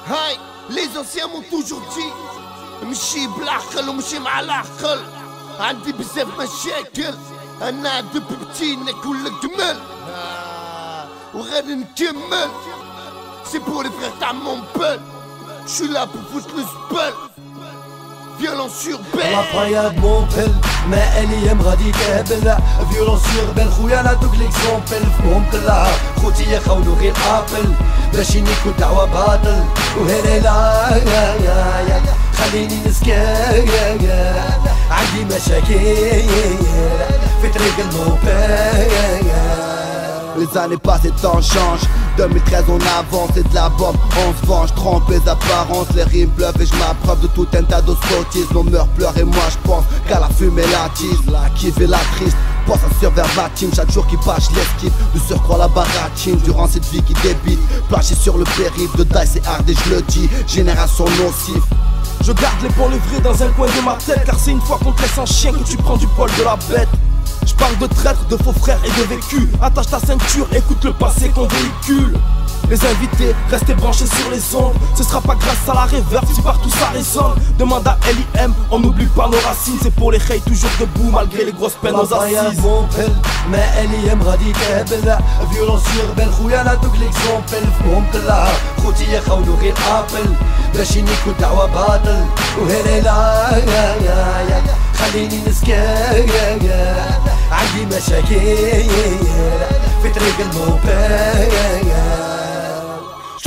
هاي les anciens m'ont toujours dit مشي بالعقل ومشي مع العقل. عندي بزاف مشاكل انا دب بتي ناكل الجمل وغادي نكمل. C'est pour les frères تاع mon peuple. J'suis là pour foutre le spell. Violence urbaine. العطايات موبل ما اليام غادي كابل. فيولونس urbaine خويا نعطوك ليكزومبل. فهم كلها خوتي يخونو غير ابل باش يكون دعوة باطل. وهلا خليني نسكت عندي مشاكل في طريق الموبل. Les années passent et le temps change. 2013 on avance, c'est de la bombe, on se venge, trompe les apparences, les rimes pleuvent et je m'appreuve de tout un tas de sottises. Nos mœurs pleurent et moi je pense qu'à la fumée l'attise. La kiff et la triste, pense à sur verbatim. Chaque jour qui passe je l'esquive, de surcroît la baratine. Durant cette vie qui débite, planché sur le périph' de Dice et hard et je le dis, génération nocive. Je garde les bons livrés dans un coin de ma tête, car c'est une fois qu'on te laisse en chien que tu prends du poil de la bête. Je parle de traîtres, de faux frères et de vécu. Attache ta ceinture, écoute le passé qu'on véhicule. Les invités, restez branchés sur les ondes. Ce sera pas grâce à la réverb si partout ça résonne. Demande à LIM, on n'oublie pas nos racines. C'est pour les reilles toujours debout malgré les grosses peines aux assises. ما LIM غادي كابل. فيولونس urbaine خويا نعطوك ليكزومبل. فهم كلها خوتي يخونو غير ابل باش يكون دعوة باطل. وهلا خليني نسكت عندي مشاكل في طريق الموبل.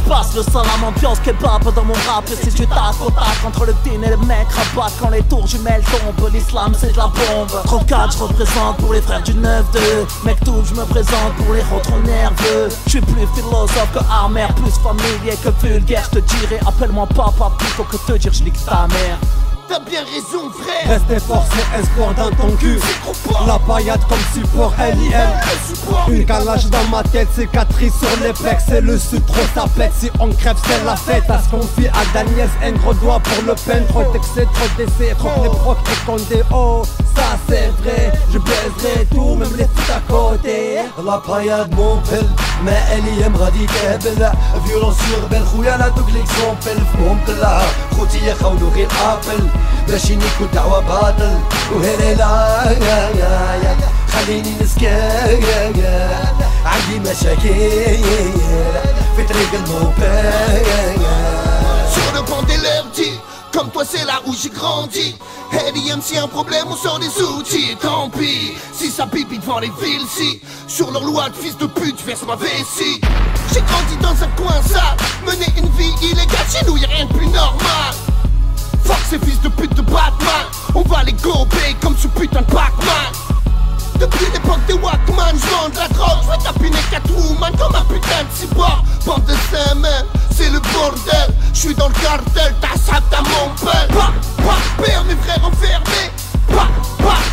Passe le salam ambiance kebab dans mon rap. Et c'est du tac au tac entre le din et les mecs rabattent. Quand les tours jumelles tombent, l'islam c'est de la bombe. 34 je représente pour les frères du 9-2. Mec tout je me présente pour les trop nerveux. J'suis plus philosophe que amer, plus familier que vulgaire. J'te dirai appelle-moi papa plutôt que te dire j'nique ta mère. T'as bien raison frère. Restez forcé, espoir dans ton cul. La paillade comme support LIM. Une calage dans ma tête, cicatrice sur les pecs. C'est le sud, trop ça pète. Si on crève c'est la fête. À ce qu'on fit à Daniels, un gros doigt pour le peine. Trop d'excès, trop d'essais, trop les procs et condés. Oh, ça c'est vrai, je baiserai tout, même les foot à côté. La paillade موبل ما LIM غادي كابل. فيولونس urbaine خويا نعطوك ليكزومبل. فهم كلها خوتي يخونو غير ابل باش يكون دعوة باطل. وهلا خليني نسكت عندي مشاكل في طريق الموبل. Sur le banc des lèvres dit, comme toi c'est là où j'ai grandi. LIM si un problème on sort des outils. Et tant pis si ça pipi devant les villes si sur leur loi de fils de pute je verse ma vessie. J'ai grandi dans un coin sale, mener une vie illégale. Chez nous y'a rien de plus normal. Fuck ces fils de pute de Batman. On va les gober comme ce putain de Pac-Man. Depuis l'époque des Walkman, j'vends de la drogue, j'vais tapiner Catwoman comme un putain de cyborg. Bande de semaines, c'est le bordel. J'suis dans le cartel, t'as ça, t'as mon pelle. Paix à mes frères enfermés.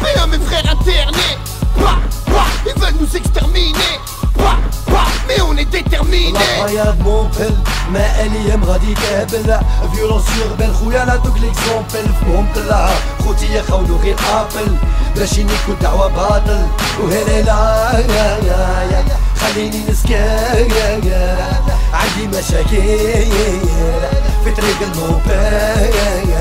Paix à mes frères internés. Ils veulent nous exterminer. Mais on est déterminés. العطايات موبل ما LIM غادي كابل. فيولونس urbaine خويا نعطوك ليكزومبل. فهم كلها خوتي يخونو غير ابل باش يكون دعوة باطل. وهلا خليني نسكت عندي مشاكل في طريق الموبل.